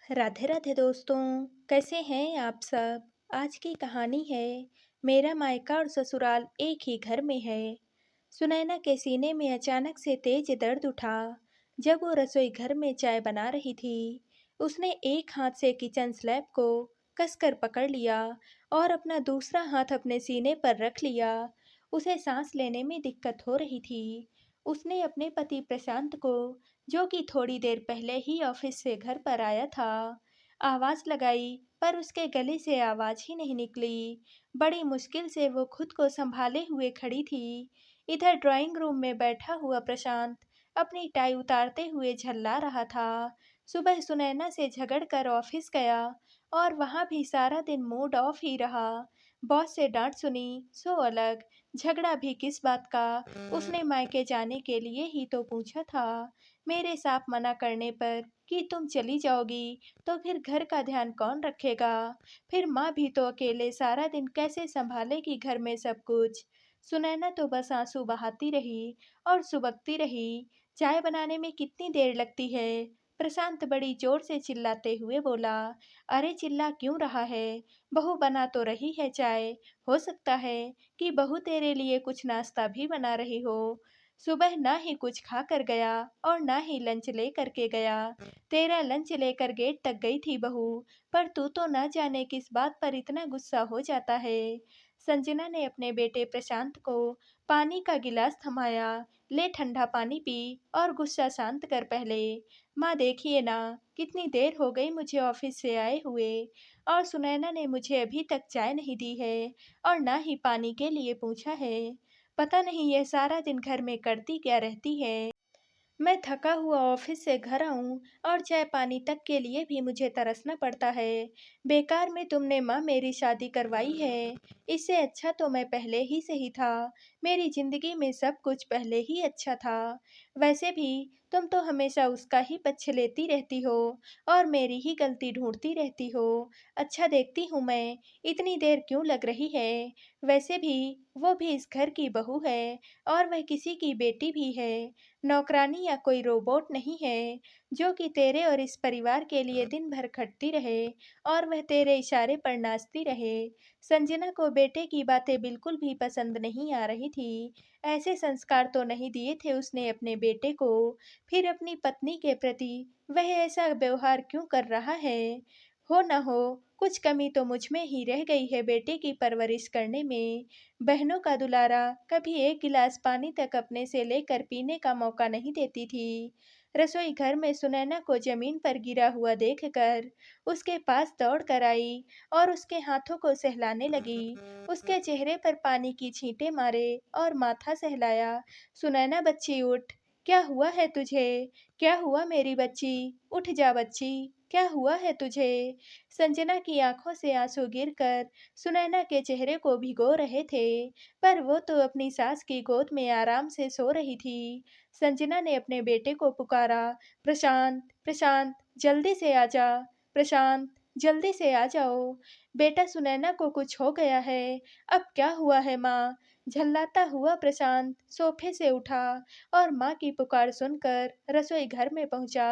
राधे राधे दोस्तों। कैसे हैं आप सब। आज की कहानी है मेरा मायका और ससुराल एक ही घर में है। सुनैना के सीने में अचानक से तेज दर्द उठा जब वो रसोई घर में चाय बना रही थी। उसने एक हाथ से किचन स्लैब को कसकर पकड़ लिया और अपना दूसरा हाथ अपने सीने पर रख लिया। उसे सांस लेने में दिक्कत हो रही थी। उसने अपने पति प्रशांत को, जो कि थोड़ी देर पहले ही ऑफिस से घर पर आया था, आवाज लगाई पर उसके गले से आवाज ही नहीं निकली। बड़ी मुश्किल से वो खुद को संभाले हुए खड़ी थी। इधर ड्राइंग रूम में बैठा हुआ प्रशांत अपनी टाई उतारते हुए झल्ला रहा था। सुबह सुनैना से झगड़ कर ऑफिस गया और वहां भी सारा दिन मूड ऑफ ही रहा। बॉस से डांट सुनी सो अलग, झगड़ा भी किस बात का। उसने मायके जाने के लिए ही तो पूछा था। मेरे साफ मना करने पर कि तुम चली जाओगी तो फिर घर का ध्यान कौन रखेगा। फिर माँ भी तो अकेले सारा दिन कैसे संभालेगी घर में सब कुछ। सुनैना तो बस आंसू बहाती रही और सुबकती रही। चाय बनाने में कितनी देर लगती है। प्रशांत बड़ी जोर से चिल्लाते हुए बोला। अरे चिल्ला क्यों रहा है, बहू बना तो रही है चाय। हो सकता है कि बहू तेरे लिए कुछ नाश्ता भी बना रही हो। सुबह ना ही कुछ खा कर गया और ना ही लंच ले करके गया। तेरा लंच लेकर गेट तक गई थी बहू, पर तू तो ना जाने किस बात पर इतना गुस्सा हो जाता है। संजना ने अपने बेटे प्रशांत को पानी का गिलास थमाया। ले ठंडा पानी पी और गुस्सा शांत कर पहले। माँ देखिए ना, कितनी देर हो गई मुझे ऑफिस से आए हुए और सुनैना ने मुझे अभी तक चाय नहीं दी है और ना ही पानी के लिए पूछा है। पता नहीं यह सारा दिन घर में करती क्या रहती है। मैं थका हुआ ऑफिस से घर आऊं और चाय पानी तक के लिए भी मुझे तरसना पड़ता है। बेकार में तुमने माँ मेरी शादी करवाई है। इससे अच्छा तो मैं पहले ही से ही था। मेरी जिंदगी में सब कुछ पहले ही अच्छा था। वैसे भी तुम तो हमेशा उसका ही पक्ष लेती रहती हो और मेरी ही गलती ढूंढती रहती हो। अच्छा देखती हूँ मैं, इतनी देर क्यों लग रही है। वैसे भी वो भी इस घर की बहू है और वह किसी की बेटी भी है, नौकरानी या कोई रोबोट नहीं है जो कि तेरे और इस परिवार के लिए दिन भर खटती रहे और वह तेरे इशारे पर नाचती रहे। संजना को बेटे की बातें बिल्कुल भी पसंद नहीं आ रही थी। ऐसे संस्कार तो नहीं दिए थे उसने अपने बेटे को। फिर अपनी पत्नी के प्रति वह ऐसा व्यवहार क्यों कर रहा है। हो न हो, कुछ कमी तो मुझ में ही रह गई है बेटे की परवरिश करने में। बहनों का दुलारा कभी एक गिलास पानी तक अपने से लेकर पीने का मौका नहीं देती थी। रसोई घर में सुनैना को जमीन पर गिरा हुआ देखकर उसके पास दौड़ कर आई और उसके हाथों को सहलाने लगी। उसके चेहरे पर पानी की छींटे मारे और माथा सहलाया। सुनैना बच्ची उठ, क्या हुआ है तुझे। क्या हुआ मेरी बच्ची, उठ जा बच्ची, क्या हुआ है तुझे। संजना की आंखों से आंसू गिरकर सुनैना के चेहरे को भिगो रहे थे, पर वो तो अपनी सास की गोद में आराम से सो रही थी। संजना ने अपने बेटे को पुकारा। प्रशांत, प्रशांत, जल्दी से आ जा। प्रशांत, जल्दी से आ जाओ। बेटा सुनैना को कुछ हो गया है। अब क्या हुआ है माँ। झल्लाता हुआ प्रशांत सोफे से उठा और माँ की पुकार सुनकर रसोई घर में पहुंचा।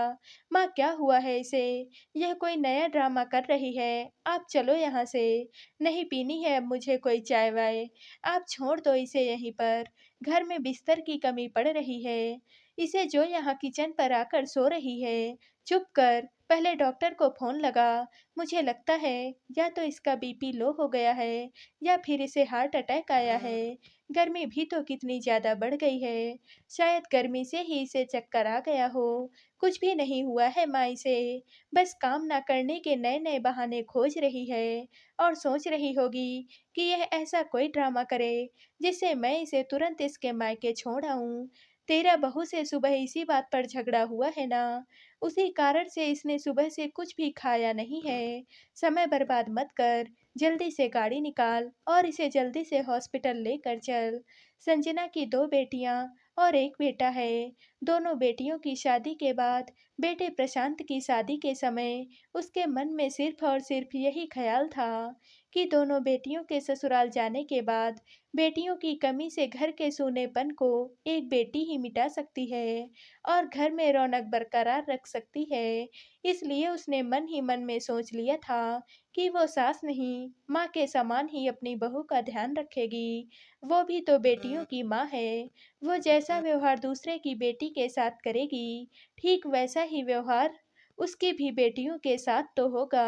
माँ क्या हुआ है इसे, यह कोई नया ड्रामा कर रही है। आप चलो यहाँ से, नहीं पीनी है अब मुझे कोई चाय वाय। आप छोड़ दो इसे यहीं पर, घर में बिस्तर की कमी पड़ रही है। इसे जो यहाँ किचन पर आकर सो रही है। चुप कर, पहले डॉक्टर को फोन लगा। मुझे लगता है या तो इसका बीपी लो हो गया है या फिर इसे हार्ट अटैक आया है। गर्मी भी तो कितनी ज्यादा बढ़ गई है, शायद गर्मी से ही इसे चक्कर आ गया हो। कुछ भी नहीं हुआ है माँ इसे, बस काम ना करने के नए नए बहाने खोज रही है और सोच रही होगी कि यह ऐसा कोई ड्रामा करे जिससे मैं इसे तुरंत इसके मायके छोड़ आऊं। तेरा बहू से सुबह इसी बात पर झगड़ा हुआ है ना, उसी कारण से इसने सुबह से कुछ भी खाया नहीं है। समय बर्बाद मत कर, जल्दी से गाड़ी निकाल और इसे जल्दी से हॉस्पिटल लेकर चल। संजना की दो बेटियां और एक बेटा है। दोनों बेटियों की शादी के बाद बेटे प्रशांत की शादी के समय उसके मन में सिर्फ और सिर्फ यही ख्याल था कि दोनों बेटियों के ससुराल जाने के बाद बेटियों की कमी से घर के सूनेपन को एक बेटी ही मिटा सकती है और घर में रौनक बरकरार रख सकती है। इसलिए उसने मन ही मन में सोच लिया था कि वो सास नहीं, माँ के समान ही अपनी बहू का ध्यान रखेगी। वो भी तो बेटियों की माँ है। वो जैसा व्यवहार दूसरे की बेटी के साथ करेगी, ठीक वैसा ही व्यवहार उसकी भी बेटियों के साथ तो होगा।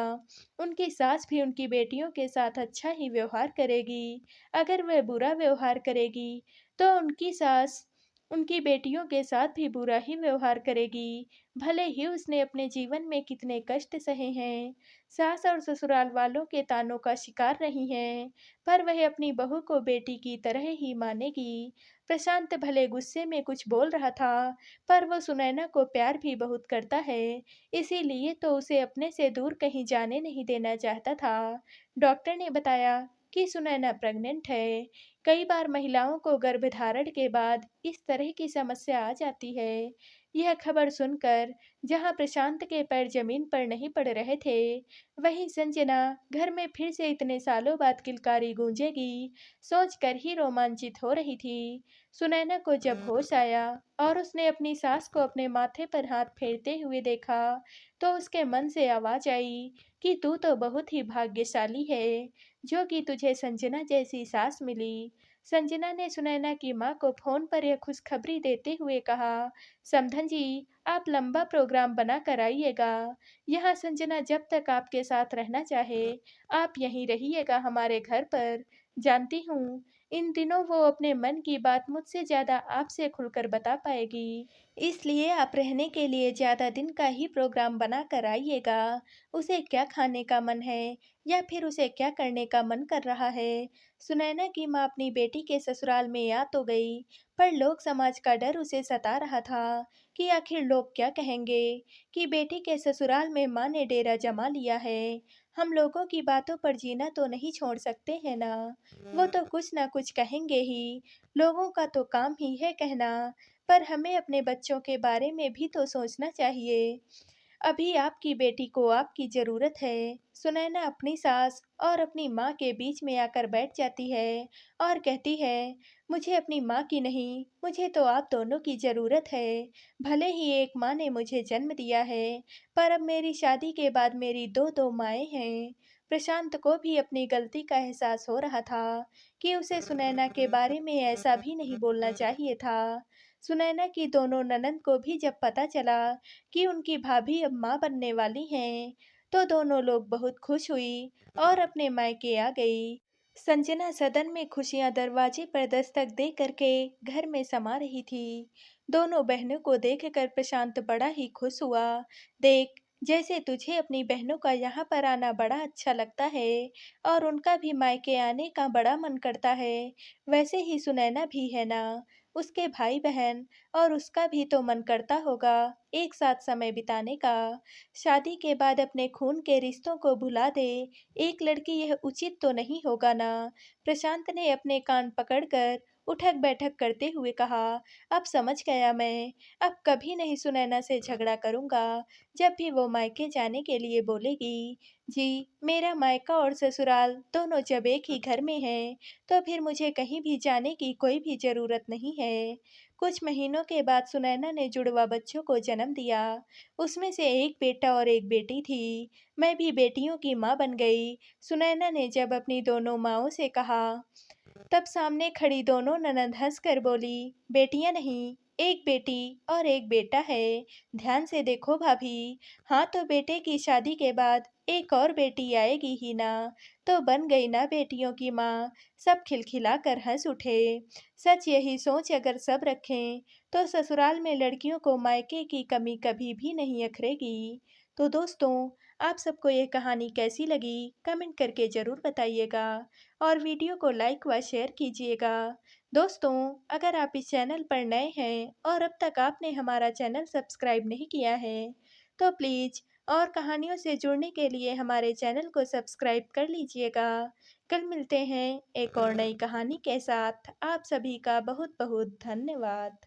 उनकी सास भी उनकी बेटियों के साथ अच्छा ही व्यवहार करेगी। अगर वह बुरा व्यवहार करेगी, तो उनकी सास उनकी बेटियों के साथ भी बुरा ही व्यवहार करेगी। भले ही उसने अपने जीवन में कितने कष्ट सहे हैं, सास और ससुराल वालों के तानों का शिकार रही हैं, पर वह अपनी बहू को बेटी की तरह ही मानेगी। प्रशांत भले गुस्से में कुछ बोल रहा था, पर वो सुनैना को प्यार भी बहुत करता है, इसीलिए तो उसे अपने से दूर कहीं जाने नहीं देना चाहता था। डॉक्टर ने बताया कि सुनैना प्रेग्नेंट है। कई बार महिलाओं को गर्भधारण के बाद इस तरह की समस्या आ जाती है। यह खबर सुनकर जहां प्रशांत के पैर जमीन पर नहीं पड़ रहे थे, वहीं संजना घर में फिर से इतने सालों बाद किलकारी गूंजेगी, सोचकर ही रोमांचित हो रही थी। सुनैना को जब होश आया और उसने अपनी सास को अपने माथे पर हाथ फेरते हुए देखा, तो उसके मन से आवाज आई कि तू तो बहुत ही भाग्यशाली है, जो कि तुझे संजना जैसी सास मिली। संजना ने सुनैना की माँ को फोन पर यह खुशखबरी देते हुए कहा, समधन जी, आप लंबा प्रोग्राम बना कर आइएगा। यहाँ संजना जब तक आपके साथ रहना चाहे, आप यहीं रहिएगा हमारे घर पर। जानती हूँ, इन दिनों वो अपने मन की बात मुझसे ज़्यादा आपसे खुलकर बता पाएगी। इसलिए आप रहने के लिए ज़्यादा दिन का ही प्रोग्राम बना कर आइएगा। उसे क्या खाने का मन है या फिर उसे क्या करने का मन कर रहा है। सुनैना की माँ अपनी बेटी के ससुराल में आ तो गई, पर लोक समाज का डर उसे सता रहा था कि आखिर लोग क्या कहेंगे कि बेटी के ससुराल में माँ ने डेरा जमा लिया है। हम लोगों की बातों पर जीना तो नहीं छोड़ सकते हैं ना। वो तो कुछ ना कुछ कहेंगे ही। लोगों का तो काम ही है कहना, पर हमें अपने बच्चों के बारे में भी तो सोचना चाहिए। अभी आपकी बेटी को आपकी ज़रूरत है। सुनैना अपनी सास और अपनी माँ के बीच में आकर बैठ जाती है और कहती है, मुझे अपनी माँ की नहीं, मुझे तो आप दोनों की ज़रूरत है। भले ही एक माँ ने मुझे जन्म दिया है, पर अब मेरी शादी के बाद मेरी दो दो माएँ हैं। प्रशांत को भी अपनी गलती का एहसास हो रहा था कि उसे सुनैना के बारे में ऐसा भी नहीं बोलना चाहिए था। सुनैना की दोनों ननंद को भी जब पता चला कि उनकी भाभी अब माँ बनने वाली हैं, तो दोनों लोग बहुत खुश हुई और अपने मायके आ गई। संजना सदन में खुशियां दरवाजे पर दस्तक दे करके घर में समा रही थी। दोनों बहनों को देखकर प्रशांत बड़ा ही खुश हुआ। देख, जैसे तुझे अपनी बहनों का यहाँ पर आना बड़ा अच्छा लगता है और उनका भी मायके आने का बड़ा मन करता है, वैसे ही सुनैना भी है ना। उसके भाई बहन और उसका भी तो मन करता होगा एक साथ समय बिताने का। शादी के बाद अपने खून के रिश्तों को भुला दे एक लड़की, यह उचित तो नहीं होगा ना। प्रशांत ने अपने कान पकड़कर उठक बैठक करते हुए कहा, अब समझ गया मैं। अब कभी नहीं सुनैना से झगड़ा करूंगा जब भी वो मायके जाने के लिए बोलेगी। जी, मेरा मायका और ससुराल दोनों जब एक ही घर में हैं, तो फिर मुझे कहीं भी जाने की कोई भी ज़रूरत नहीं है। कुछ महीनों के बाद सुनैना ने जुड़वा बच्चों को जन्म दिया। उसमें से एक बेटा और एक बेटी थी। मैं भी बेटियों की माँ बन गई। सुनैना ने जब अपनी दोनों माँओं से कहा, तब सामने खड़ी दोनों ननंद हंसकर बोली, बेटियां नहीं, एक बेटी और एक बेटा है। ध्यान से देखो भाभी। हाँ, तो बेटे की शादी के बाद एक और बेटी आएगी ही ना, तो बन गई ना बेटियों की माँ। सब खिलखिलाकर हंस उठे। सच यही सोच अगर सब रखें, तो ससुराल में लड़कियों को मायके की कमी कभी भी नहीं अखरेगी। तो दोस्तों, आप सबको ये कहानी कैसी लगी, कमेंट करके ज़रूर बताइएगा और वीडियो को लाइक व शेयर कीजिएगा। दोस्तों, अगर आप इस चैनल पर नए हैं और अब तक आपने हमारा चैनल सब्सक्राइब नहीं किया है, तो प्लीज़ और कहानियों से जुड़ने के लिए हमारे चैनल को सब्सक्राइब कर लीजिएगा। कल मिलते हैं एक और नई कहानी के साथ। आप सभी का बहुत बहुत धन्यवाद।